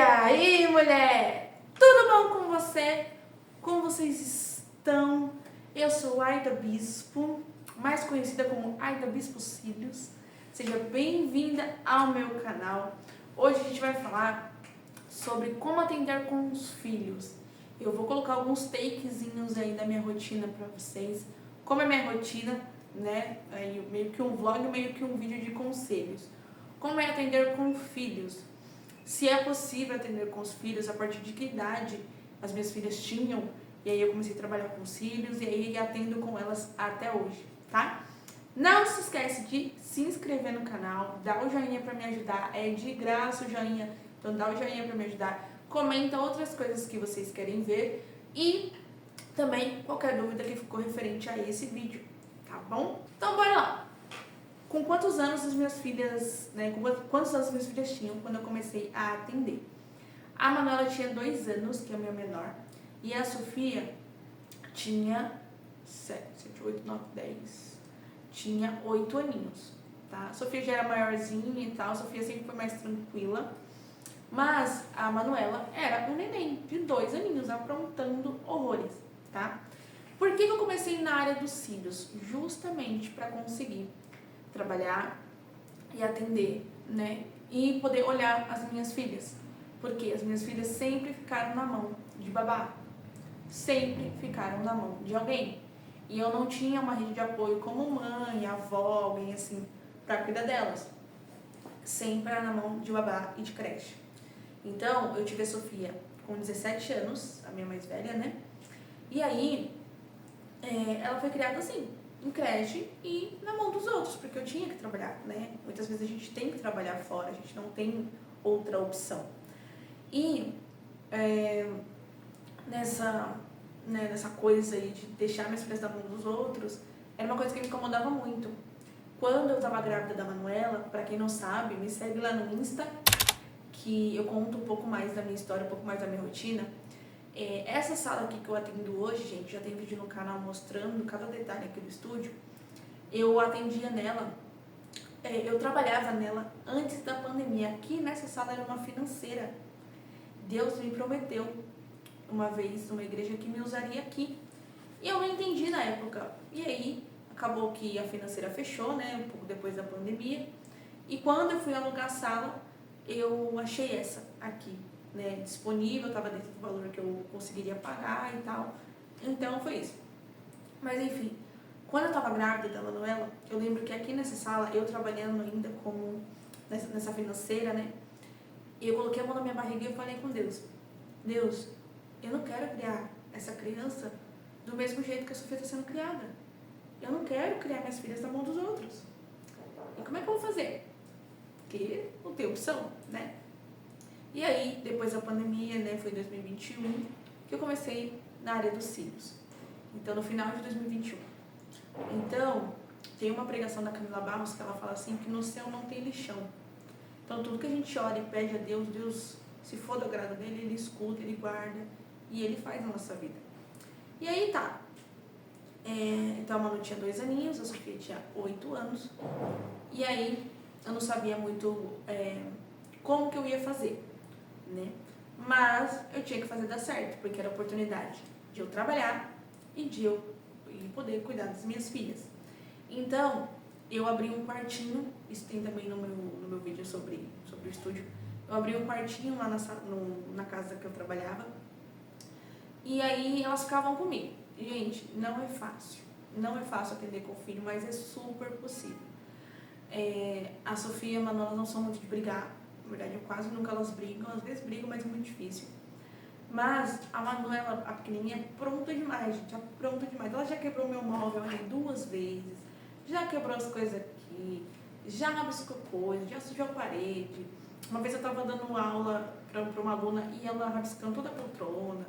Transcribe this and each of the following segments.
aí, mulher? Tudo bom com você? Como vocês estão? Eu sou Aida Bispo, mais conhecida como Aida Bispo Cílios. Seja bem-vinda ao meu canal. Hoje a gente vai falar sobre como atender com os filhos. Eu vou colocar alguns takezinhos aí da minha rotina para vocês. Como é minha rotina, né? Aí meio que um vlog, meio que um vídeo de conselhos. Como é atender com filhos? Se é possível atender com os filhos, a partir de que idade as minhas filhas tinham, e aí eu comecei a trabalhar com os filhos, e aí atendo com elas até hoje, tá? Não se esquece de se inscrever no canal, dá o joinha pra me ajudar, é de graça o joinha, então dá o joinha pra me ajudar, comenta outras coisas que vocês querem ver, e também qualquer dúvida que ficou referente a esse vídeo, tá bom? Então bora lá! Com quantos anos as minhas filhas, né, quantos anos as minhas filhas tinham quando eu comecei a atender? A Manuela tinha 2 anos, que é a minha menor, e a Sofia tinha 7, 8, 9, 10, tinha 8 aninhos, tá? A Sofia já era maiorzinha e tal, a Sofia sempre foi mais tranquila, mas a Manuela era um neném de 2 aninhos, aprontando horrores, tá? Por que eu comecei na área dos cílios? Justamente para conseguir trabalhar e atender, né? E poder olhar as minhas filhas. Porque as minhas filhas sempre ficaram na mão de babá. Sempre ficaram na mão de alguém. E eu não tinha uma rede de apoio como mãe, avó, alguém assim, para cuidar delas. Sempre era na mão de babá e de creche. Então, eu tive a Sofia com 17 anos, a minha mais velha, né? E aí, ela foi criada assim, em creche e na mão dos outros, porque eu tinha que trabalhar, né? Muitas vezes a gente tem que trabalhar fora, a gente não tem outra opção. E nessa coisa aí de deixar minhas filhas na mão dos outros, era uma coisa que me incomodava muito. Quando eu tava grávida da Manuela, pra quem não sabe, me segue lá no Insta, que eu conto um pouco mais da minha história, um pouco mais da minha rotina. Essa sala aqui que eu atendo hoje, gente, já tem vídeo no canal mostrando cada detalhe aqui do estúdio. Eu atendia nela, eu trabalhava nela antes da pandemia. Aqui nessa sala era uma financeira. Deus me prometeu uma vez numa igreja que me usaria aqui. E eu não entendi na época. E aí acabou que a financeira fechou, né, um pouco depois da pandemia. E quando eu fui alugar a sala, eu achei essa aqui, né, disponível, estava dentro do valor que eu conseguiria pagar e tal. Então foi isso. Mas enfim, quando eu estava grávida da Manuela, eu lembro que aqui nessa sala, eu trabalhando ainda como nessa financeira, né, eu coloquei a mão na minha barriga e eu falei com Deus: Deus, eu não quero criar essa criança do mesmo jeito que a Sofia está sendo criada. Eu não quero criar minhas filhas na mão dos outros. E como é que eu vou fazer? Porque não tem opção, né? E aí, depois da pandemia, né, foi em 2021, que eu comecei na área dos cílios. Então, no final de 2021. Então, tem uma pregação da Camila Barros que ela fala assim, que no céu não tem lixão. Então, tudo que a gente ora e pede a Deus, Deus, se for do agrado dele, ele escuta, ele guarda e ele faz na nossa vida. E aí tá. Então, a Manu tinha 2 aninhos, a Sofia tinha 8 anos. E aí, eu não sabia muito como que eu ia fazer, né? Mas eu tinha que fazer dar certo, porque era a oportunidade de eu trabalhar e de eu poder cuidar das minhas filhas. Então, eu abri um quartinho, isso tem também no meu vídeo sobre o estúdio. Eu abri um quartinho lá na casa que eu trabalhava. E aí elas ficavam comigo. Gente, não é fácil. Não é fácil atender com o filho, mas é super possível. A Sofia e a Manuela não são muito de brigar. Na verdade, eu quase nunca elas brigam. Às vezes brigam, mas é muito difícil. Mas a Manuela, a pequenininha, é pronta demais, gente. É pronta demais. Ela já quebrou meu móvel ali 2 vezes. Já quebrou as coisas aqui. Já rabiscou coisa. Já sujou a parede. Uma vez eu estava dando aula para uma aluna e ela rabiscando toda a poltrona.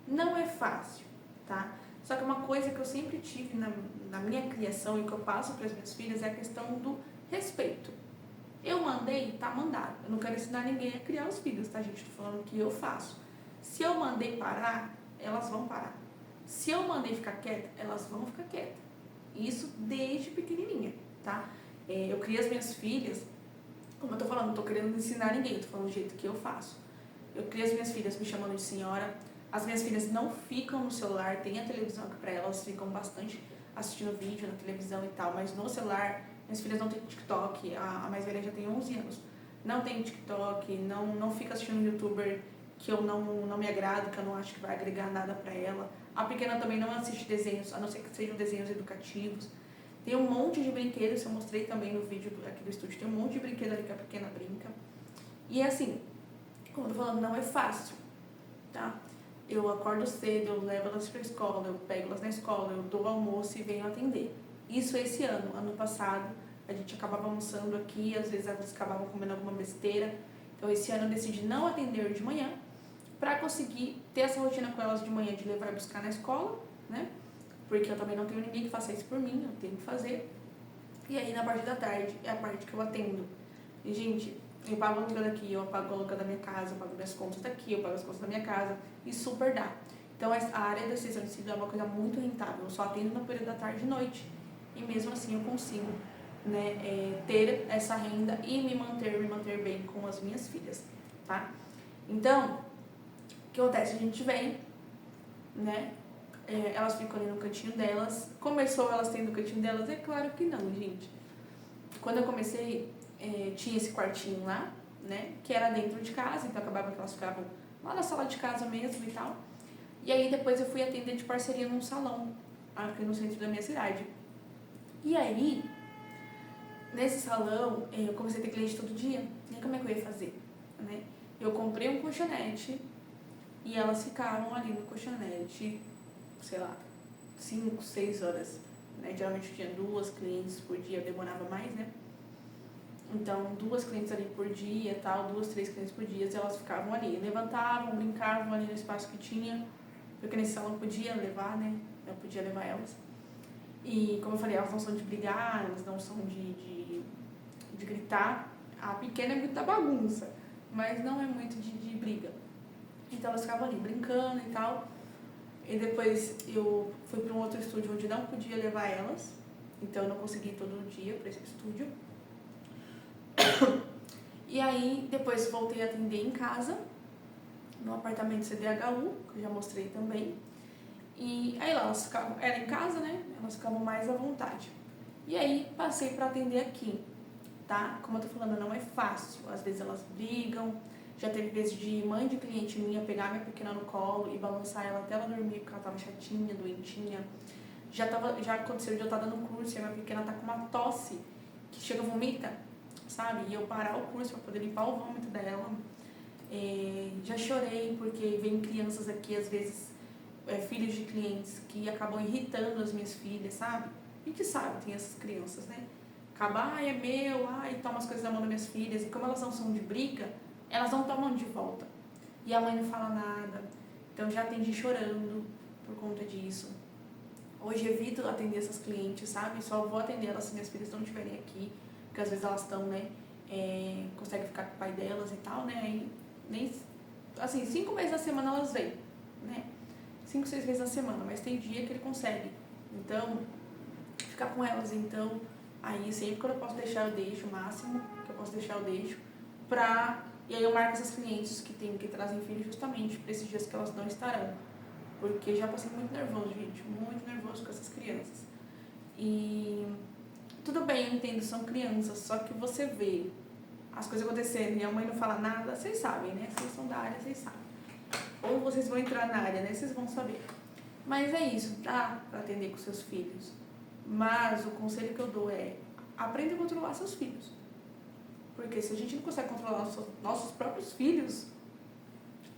Não é fácil, tá? Só que uma coisa que eu sempre tive na minha criação e que eu passo para as minhas filhas é a questão do respeito. Eu mandei, tá mandado. Eu não quero ensinar ninguém a criar os filhos, tá, gente? Tô falando que eu faço. Se eu mandei parar, elas vão parar. Se eu mandei ficar quieta, elas vão ficar quietas. Isso desde pequenininha, tá? Eu crio as minhas filhas, como eu tô falando, não tô querendo ensinar ninguém, eu tô falando do jeito que eu faço. Eu crio as minhas filhas me chamando de senhora. As minhas filhas não ficam no celular, tem a televisão aqui pra elas, ficam bastante assistindo vídeo na televisão e tal, mas no celular, minhas filhas não têm TikTok, a mais velha já tem 11 anos, não tem TikTok, não fica assistindo youtuber que eu não me agrado, que eu não acho que vai agregar nada pra ela. A pequena também não assiste desenhos, a não ser que sejam desenhos educativos. Tem um monte de brinquedos, eu mostrei também no vídeo aqui do estúdio, tem um monte de brinquedo ali que a pequena brinca. E assim, como eu tô falando, não é fácil, tá? Eu acordo cedo, eu levo elas pra escola, eu pego elas na escola, eu dou almoço e venho atender. Isso esse ano. Ano passado, a gente acabava almoçando aqui, às vezes elas acabavam comendo alguma besteira. Então esse ano eu decidi não atender de manhã, pra conseguir ter essa rotina com elas de manhã, de levar e buscar na escola, né? Porque eu também não tenho ninguém que faça isso por mim, eu tenho que fazer. E aí na parte da tarde é a parte que eu atendo. E gente, eu pago o aluguel daqui, eu pago o aluguel da minha casa, eu pago minhas contas daqui, eu pago as contas da minha casa, e super dá. Então a área da assistência de ensino é uma coisa muito rentável, eu só atendo no período da tarde e noite. E mesmo assim eu consigo, né, ter essa renda e me manter bem com as minhas filhas, tá? Então, o que acontece? A gente vem, né? Elas ficam ali no cantinho delas. Começou elas tendo o cantinho delas? É claro que não, gente. Quando eu comecei, tinha esse quartinho lá, né? Que era dentro de casa, então acabava que elas ficavam lá na sala de casa mesmo e tal. E aí depois eu fui atender de parceria num salão, aqui no centro da minha cidade. E aí, nesse salão, eu comecei a ter cliente todo dia. E aí como é que eu ia fazer? Né? Eu comprei um colchonete e elas ficavam ali no colchonete, sei lá, 5, 6 horas. Né? Geralmente eu tinha 2 clientes por dia, eu demorava mais, né? Então, 2 clientes ali por dia, tal, 2, 3 clientes por dia, e elas ficavam ali, levantavam, brincavam ali no espaço que tinha, porque nesse salão podia levar, né? Eu podia levar elas. E, como eu falei, elas não são de brigar, elas não são de gritar. A pequena é muito da bagunça, mas não é muito de briga. Então, elas ficavam ali brincando e tal. E depois eu fui para um outro estúdio onde não podia levar elas, então eu não consegui ir todo dia para esse estúdio. E aí depois voltei a atender em casa, no apartamento CDHU, que eu já mostrei também. E aí lá elas ficavam, era em casa, né? Elas ficavam mais à vontade. E aí passei para atender aqui, tá? Como eu tô falando, não é fácil. Às vezes elas brigam. Já teve vezes de mãe de cliente minha pegar minha pequena no colo e balançar ela até ela dormir, porque ela tava chatinha, doentinha. Já aconteceu de eu estar dando curso e a minha pequena tá com uma tosse que chega a vomita, sabe? E eu parar o curso para poder limpar o vômito dela. Já chorei porque vem crianças aqui, às vezes filhos de clientes, que acabam irritando as minhas filhas, sabe? A gente sabe, tem essas crianças, né? Acaba, é meu, toma as coisas da mão das minhas filhas. E como elas não são de briga, elas não tomam de volta. E a mãe não fala nada. Então já atendi chorando por conta disso. Hoje evito atender essas clientes, sabe? Só vou atender elas se minhas filhas não estiverem aqui. Porque às vezes elas estão, né? Conseguem ficar com o pai delas e tal, né? Aí, nem, assim, 5 vezes na semana elas vêm, né? 5, 6 vezes na semana. Mas tem dia que ele consegue. Então, ficar com elas. Então, aí sempre que eu posso deixar, eu deixo. O máximo que eu posso deixar, eu deixo. E aí eu marco essas clientes que trazem filhos justamente para esses dias que elas não estarão. Porque já passei muito nervoso, gente. Muito nervoso com essas crianças. E tudo bem, eu entendo, são crianças. Só que você vê as coisas acontecendo e a mãe não fala nada, vocês sabem, né? Vocês são da área, vocês sabem. Ou vocês vão entrar na área, né? Vocês vão saber. Mas é isso, dá para atender com seus filhos. Mas o conselho que eu dou é: aprenda a controlar seus filhos. Porque se a gente não consegue controlar nossos próprios filhos,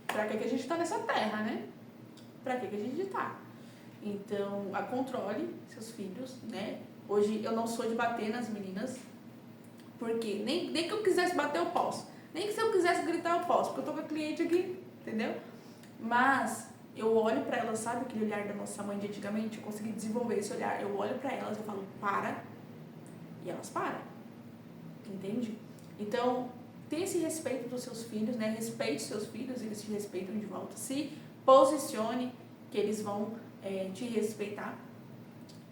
pra que a gente tá nessa terra, né? Pra que a gente tá? Então, controle seus filhos, né? Hoje eu não sou de bater nas meninas, porque nem que eu quisesse bater eu posso. Nem que se eu quisesse gritar eu posso, porque eu tô com a cliente aqui, entendeu? Mas eu olho pra elas, sabe aquele olhar da nossa mãe de antigamente? Eu consegui desenvolver esse olhar. Eu olho pra elas e falo, para, e elas param. Entende? Então, tenha esse respeito dos seus filhos, né? Respeite seus filhos, eles te respeitam de volta. Se posicione, que eles vão te respeitar.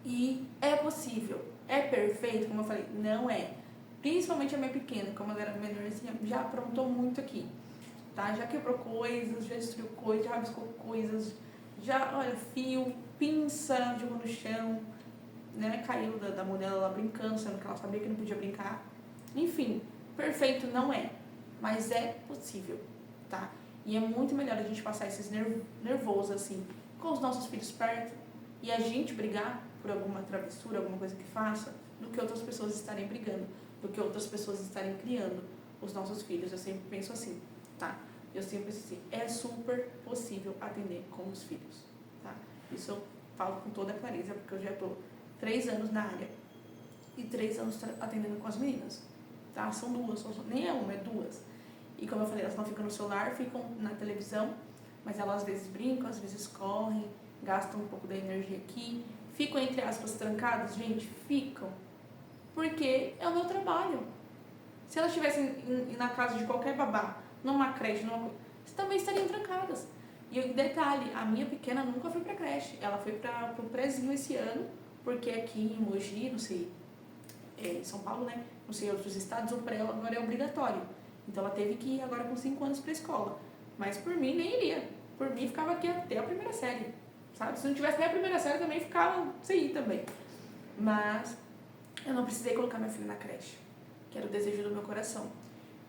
E é possível. É perfeito, como eu falei? Não é. Principalmente a minha pequena, como ela era menorzinha, já aprontou muito aqui. tá? Já quebrou coisas, já destruiu coisas, já rabiscou coisas, já, olha, fio, pinça, jogou no chão, né? Caiu da mão dela lá brincando, sendo que ela sabia que não podia brincar. Enfim, perfeito não é, mas é possível, tá? E é muito melhor a gente passar esses nervosos, assim, com os nossos filhos perto e a gente brigar por alguma travessura, alguma coisa que faça, do que outras pessoas estarem brigando, do que outras pessoas estarem criando os nossos filhos. Eu sempre penso assim, tá? Eu sempre penso assim, é super possível atender com os filhos, tá? Isso eu falo com toda clareza, porque eu já estou 3 anos na área e 3 anos atendendo com as meninas, tá? São duas, nem é uma, é duas. E como eu falei, elas não ficam no celular, ficam na televisão, mas elas às vezes brincam, às vezes correm, gastam um pouco da energia aqui, ficam, entre aspas, trancadas, gente, ficam, porque é o meu trabalho. Se elas estivessem na casa de qualquer babá, numa creche, também estariam trancadas. E detalhe, a minha pequena nunca foi pra creche, ela foi para o prézinho esse ano, porque aqui em Mogi, não sei, em São Paulo, né, não sei, em outros estados, o pré agora é obrigatório. Então ela teve que ir agora com 5 anos pra escola. Mas por mim nem iria. Por mim ficava aqui até a primeira série, sabe? Se não tivesse nem a primeira série também ficava sem ir também. Mas eu não precisei colocar minha filha na creche, que era o desejo do meu coração.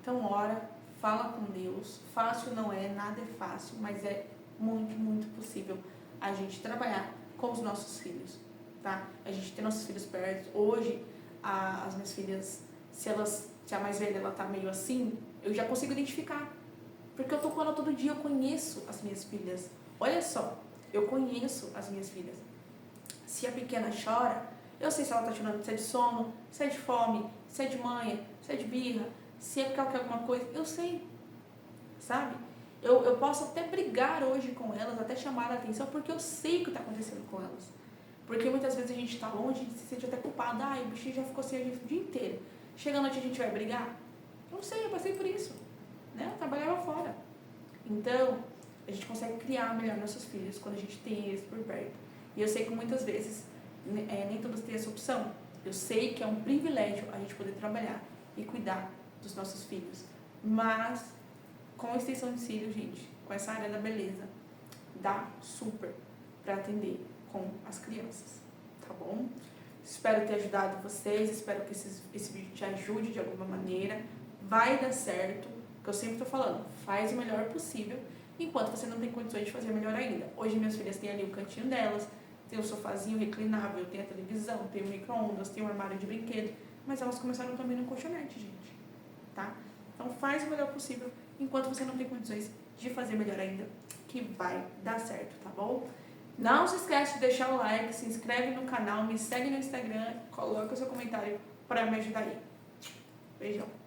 Então ora, fala com Deus. Fácil não é, nada é fácil, mas é muito, muito possível a gente trabalhar com os nossos filhos, tá? A gente ter nossos filhos perto. Hoje, as minhas filhas, se a mais velha ela tá meio assim, eu já consigo identificar. Porque eu tô com ela todo dia, eu conheço as minhas filhas. Olha só, eu conheço as minhas filhas. Se a pequena chora, eu sei se ela tá chorando, se é de sono, se é de fome, se é de manha, se é de birra, se é porque ela quer alguma coisa, eu sei, sabe? Eu posso até brigar hoje com elas, até chamar a atenção, porque eu sei o que tá acontecendo com elas. Porque muitas vezes a gente tá longe, a gente se sente até culpado. Ai, o bichinho já ficou sem a gente o dia inteiro. Chega a noite a gente vai brigar? Eu não sei, eu passei por isso, né? Eu trabalhava fora. Então, a gente consegue criar melhor nossos filhos quando a gente tem eles por perto. E eu sei que muitas vezes, nem todos têm essa opção. Eu sei que é um privilégio a gente poder trabalhar e cuidar dos nossos filhos. Mas, com a extensão de cílio, gente, com essa área da beleza, dá super para atender com as crianças, tá bom? Espero ter ajudado vocês, espero que esse vídeo te ajude de alguma maneira. Vai dar certo, que eu sempre tô falando, faz o melhor possível, enquanto você não tem condições de fazer melhor ainda. Hoje minhas filhas têm ali o cantinho delas, tem o sofazinho reclinável, tem a televisão, tem o micro-ondas, tem o armário de brinquedo, mas elas começaram também no colchonete, gente, tá? Então faz o melhor possível, enquanto você não tem condições de fazer melhor ainda, que vai dar certo, tá bom? Não se esquece de deixar o like, se inscreve no canal, me segue no Instagram, coloca o seu comentário para me ajudar aí. Beijão!